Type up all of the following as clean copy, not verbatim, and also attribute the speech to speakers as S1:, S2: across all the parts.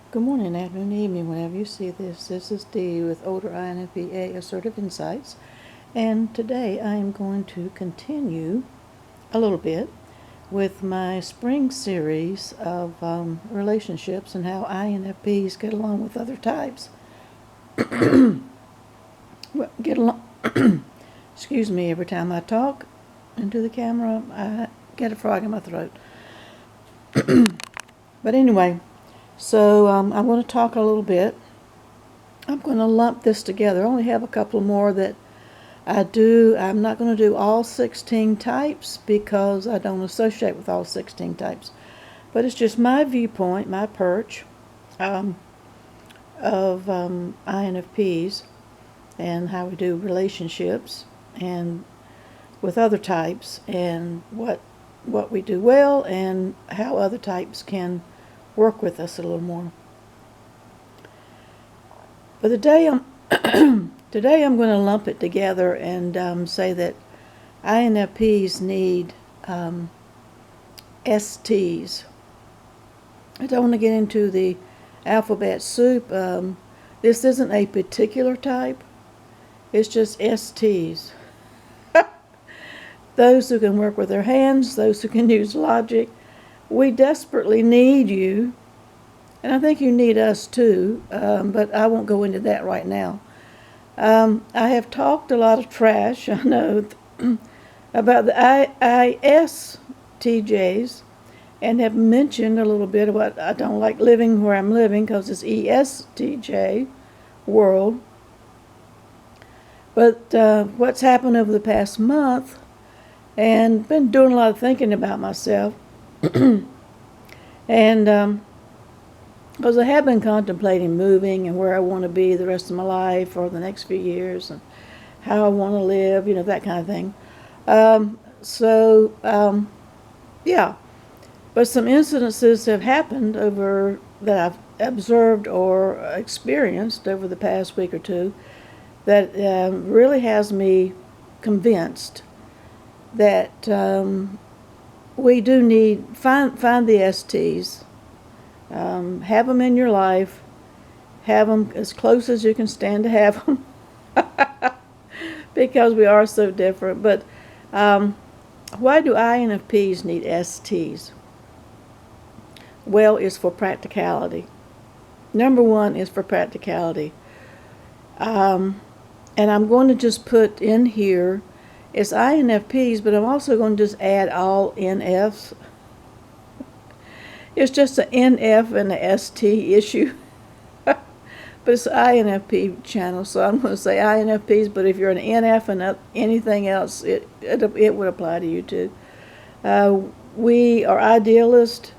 S1: Good morning, afternoon, evening, whenever you see this. This is Dee with Older INFP-A Assertive Insights. And today I am going to continue a little bit with my spring series of relationships and how INFPs get along with other types. Get along. Excuse me, every time I talk into the camera, I get a frog in my throat. But anyway, so I'm going to talk a little bit. I'm going to lump this together. I only have a couple more that I do. I'm not going to do all 16 types because I don't associate with all 16 types. But it's just my viewpoint, my perch of INFPs and how we do relationships and with other types and what we do well and how other types can work with us a little more. But today I'm going to lump it together and say that INFPs need STs. I don't want to get into the alphabet soup. This isn't a particular type. It's just STs. Those who can work with their hands, those who can use logic. We desperately need you, and I think you need us too, but I won't go into that right now. I have talked a lot of trash, I know, about the ISTJs, and have mentioned a little bit about I don't like living where I'm living because it's ESTJ world. But what's happened over the past month, and been doing a lot of thinking about myself, and because I have been contemplating moving and where I want to be the rest of my life or the next few years and how I want to live, that kind of thing. Yeah. But some incidences have happened that I've observed or experienced over the past week or two that really has me convinced that we do need find the STs, have them in your life, have them as close as you can stand to have them, because we are so different. But why do INFPs need STs? Well, it's for practicality. Number one is for practicality. And I'm going to just put in here, it's INFPs, but I'm also going to just add all NFs. It's just an NF and a ST issue. But it's an INFP channel, so I'm going to say INFPs, but if you're an NF and anything else, it would apply to you too. We are idealists.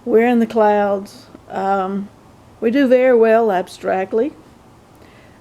S1: We're in the clouds. We do very well abstractly.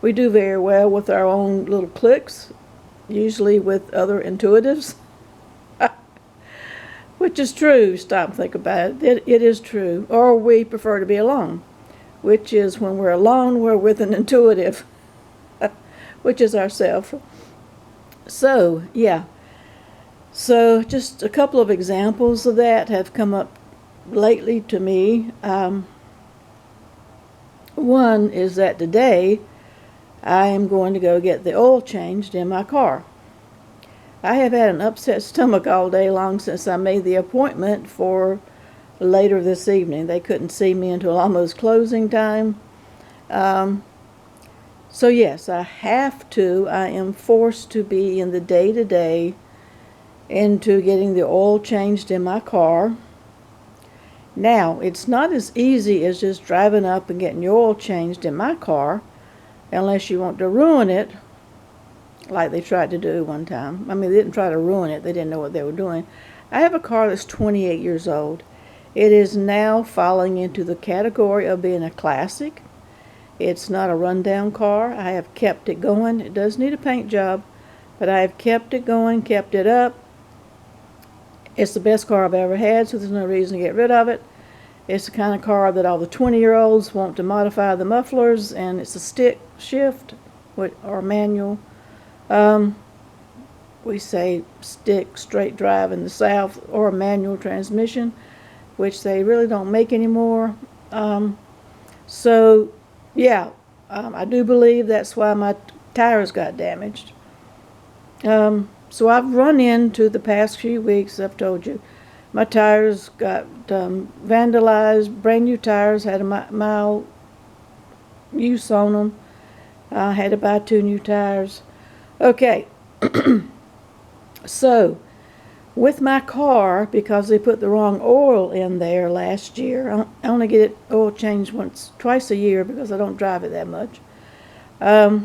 S1: We do very well with our own little cliques, usually with other intuitives, which is true. Stop and think about it. It is true. Or we prefer to be alone, which is when we're alone, we're with an intuitive, which is ourself. So, yeah. So just a couple of examples of that have come up lately to me. One is that today I am going to go get the oil changed in my car. I have had an upset stomach all day long since I made the appointment for later this evening. They couldn't see me until almost closing time. So yes, I am forced to be in the day-to-day into getting the oil changed in my car. Now, it's not as easy as just driving up and getting your oil changed in my car, unless you want to ruin it, like they tried to do one time. I mean, they didn't try to ruin it. They didn't know what they were doing. I have a car that's 28 years old. It is now falling into the category of being a classic. It's not a rundown car. I have kept it going. It does need a paint job, but I have kept it going, kept it up. It's the best car I've ever had, so there's no reason to get rid of it. It's the kind of car that all the 20-year-olds want to modify the mufflers, and it's a stick shift or manual. We say stick straight drive in the South, or a manual transmission, which they really don't make anymore. So, yeah, I do believe that's why my tires got damaged. So I've run into the past few weeks, I've told you, my tires got vandalized, brand new tires, had a mile use on them. I had to buy 2 new tires. Okay, so with my car, because they put the wrong oil in there last year, I only get it oil changed twice a year because I don't drive it that much. A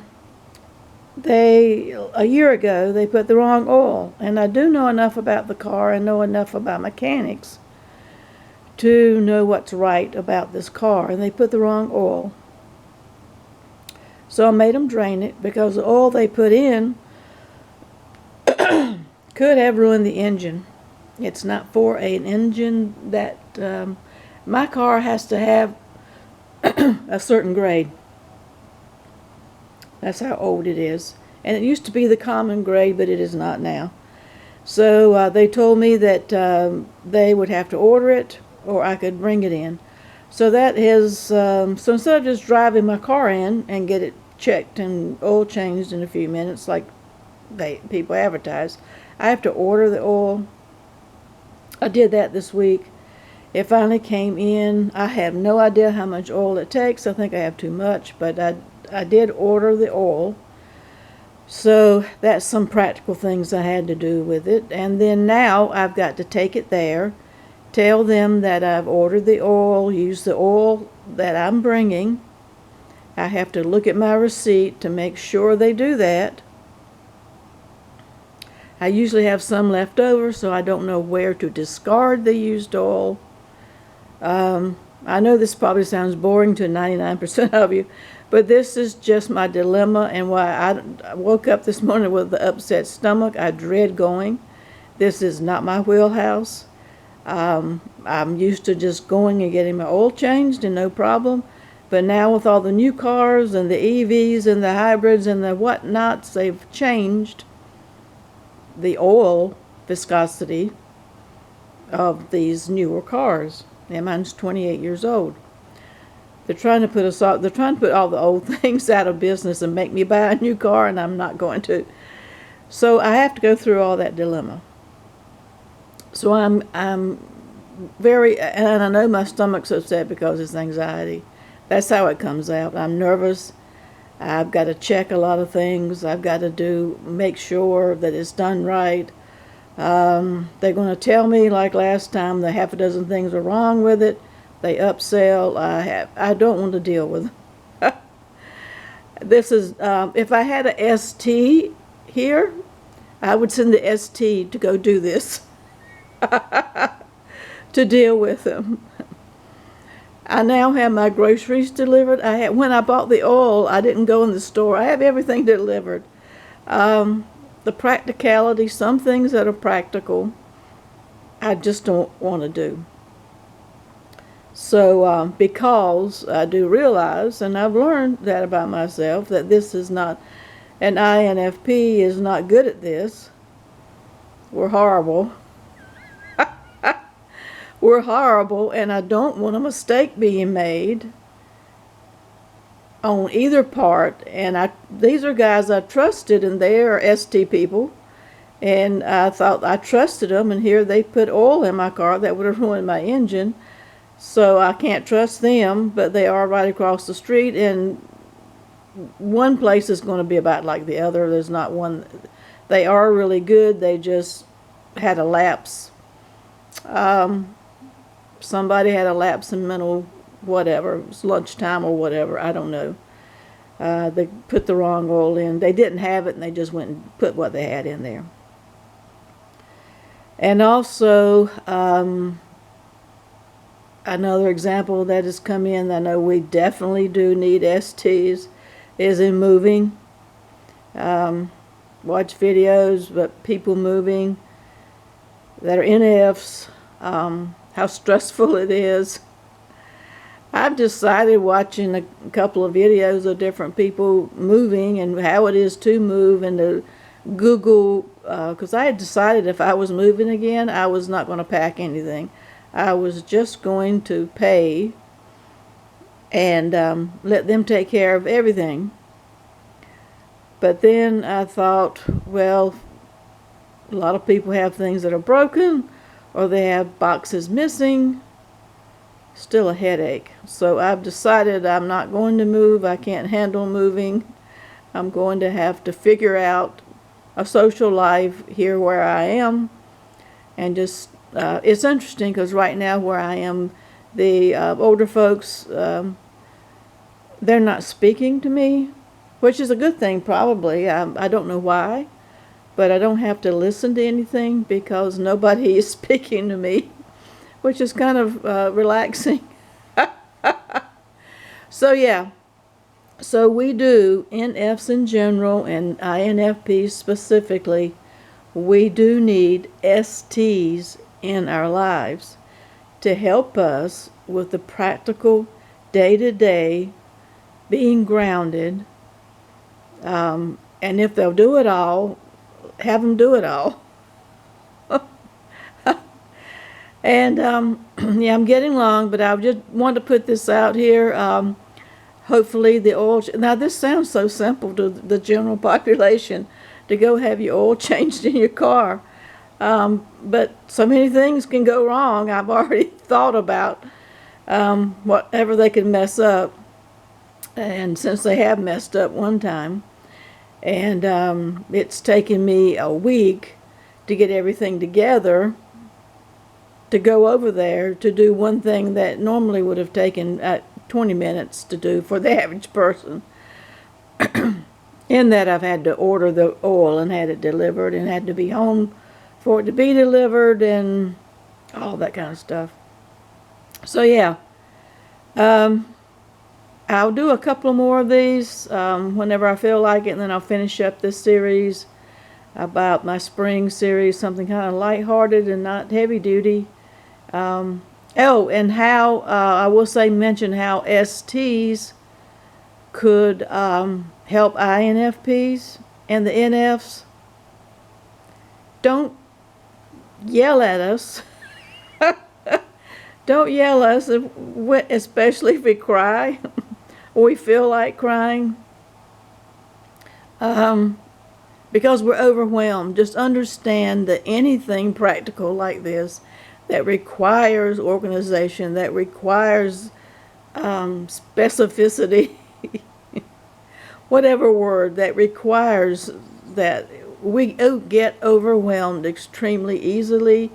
S1: year ago, they put the wrong oil, and I do know enough about the car and know enough about mechanics to know what's right about this car, and they put the wrong oil. So I made them drain it because the oil they put in could have ruined the engine. It's not for an engine that my car has to have a certain grade. That's how old it is. And it used to be the common grade, but it is not now. So they told me that they would have to order it or I could bring it in. So that is, so instead of just driving my car in and get it checked and oil changed in a few minutes like people advertise, I have to order the oil. I did that this week. It finally came in. I have no idea how much oil it takes. I think I have too much, but I did order the oil. So that's some practical things I had to do with it. And then now I've got to take it there, tell them that I've ordered the oil, use the oil that I'm bringing. I have to look at my receipt to make sure they do that. I usually have some left over, so I don't know where to discard the used oil. I know this probably sounds boring to 99% of you, but this is just my dilemma and why I woke up this morning with an upset stomach. I dread going. This is not my wheelhouse. I'm used to just going and getting my oil changed and no problem. But now with all the new cars and the EVs and the hybrids and the whatnots, they've changed the oil viscosity of these newer cars. And mine's 28 years old. They're trying to put all the old things out of business and make me buy a new car, and I'm not going to. So I have to go through all that dilemma. So I'm very, and I know my stomach's upset because it's anxiety. That's how it comes out. I'm nervous. I've got to check a lot of things. I've got to make sure that it's done right. They're going to tell me, like last time, the half a dozen things are wrong with it. They upsell. I don't want to deal with them. This is, if I had a ST here, I would send the ST to go do this, to deal with them. I now have my groceries delivered. When I bought the oil, I didn't go in the store. I have everything delivered. The practicality, some things that are practical, I just don't want to do. So because I do realize, and I've learned that about myself, that this is not, an INFP is not good at this. We're horrible. We're horrible, and I don't want a mistake being made on either part. And these are guys I trusted, and they are ST people. And I thought I trusted them, and here they put oil in my car that would have ruined my engine. So I can't trust them, but they are right across the street, and one place is going to be about like the other. There's not one. They are really good. They just had a lapse. Somebody had a lapse in mental whatever. It was lunchtime or whatever. I don't know. They put the wrong oil in. They didn't have it, and they just went and put what they had in there. And also, another example that has come in, I know we definitely do need STs, is in moving. Watch videos, but people moving that are NFs, how stressful it is. I've decided, watching a couple of videos of different people moving and how it is to move, and to Google, because I had decided if I was moving again, I was not going to pack anything. I was just going to pay and let them take care of everything. But then I thought, well, a lot of people have things that are broken, or they have boxes missing. Still a headache. So I've decided I'm not going to move. I can't handle moving. I'm going to have to figure out a social life here where I am. And just, it's interesting because right now where I am, the older folks, they're not speaking to me, which is a good thing probably. I don't know why, but I don't have to listen to anything because nobody is speaking to me, which is kind of relaxing. So yeah, so we do, NFs in general and INFPs specifically, we do need STs in our lives to help us with the practical day-to-day being grounded. And if they'll do it all, have them do it all. And yeah, I'm getting long, but I just want to put this out here. Hopefully the oil, now this sounds so simple to the general population, to go have your oil changed in your car. But so many things can go wrong. I've already thought about whatever they could mess up. And since they have messed up one time, and it's taken me a week to get everything together to go over there to do one thing that normally would have taken 20 minutes to do for the average person. In that I've had to order the oil and had it delivered and had to be home for it to be delivered and all that kind of stuff. So yeah, I'll do a couple more of these whenever I feel like it, and then I'll finish up this series about my spring series, something kind of lighthearted and not heavy duty. Oh, and how, I will say, mention how STs could help INFPs and the NFs. Don't yell at us. Don't yell at us, especially if we cry or we feel like crying. Because we're overwhelmed. Just understand that anything practical like this that requires organization, that requires specificity, whatever word, that requires that we get overwhelmed extremely easily,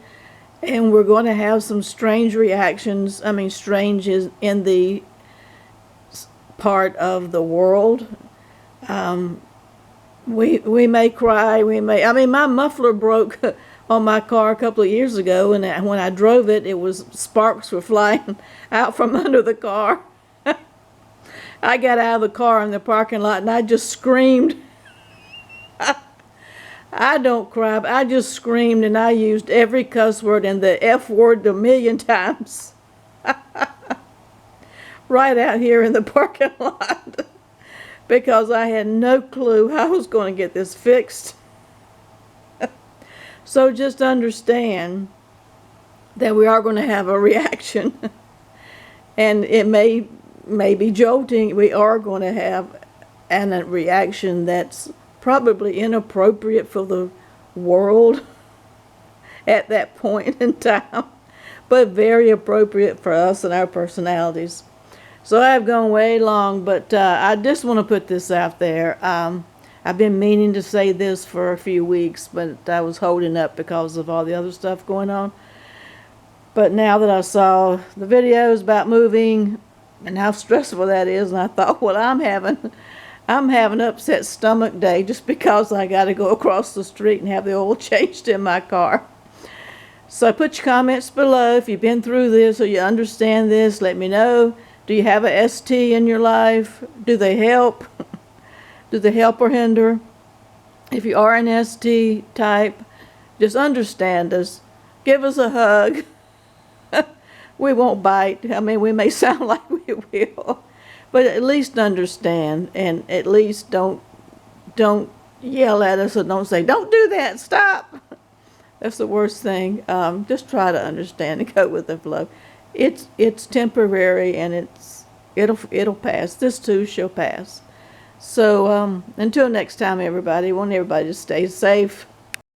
S1: and we're going to have some strange reactions. I mean, strange is in the part of the world. We may cry, I mean, my muffler broke on my car a couple of years ago, and when I drove it, sparks were flying out from under the car. I got out of the car in the parking lot and I just screamed. I don't cry, but I just screamed, and I used every cuss word and the F word 1,000,000 times. Right out here in the parking lot. Because I had no clue how I was going to get this fixed. So just understand that we are going to have a reaction. And it may be jolting. We are going to have a reaction that's probably inappropriate for the world at that point in time, but very appropriate for us and our personalities. So I've gone way long, but I just want to put this out there. I've been meaning to say this for a few weeks, but I was holding up because of all the other stuff going on. But now that I saw the videos about moving and how stressful that is, and I thought, well, I'm having upset stomach day just because I got to go across the street and have the oil changed in my car. So put your comments below if you've been through this or you understand this. Let me know. Do you have a ST in your life? Do they help? Do they help or hinder? If you are an ST type, just understand us. Give us a hug. We won't bite. I mean, we may sound like we will. But at least understand, and at least don't yell at us, or don't say, don't do that, stop. That's the worst thing. Just try to understand and go with the flow. It's temporary, and It'll pass. This too shall pass. So until next time, everybody, I want everybody to stay safe,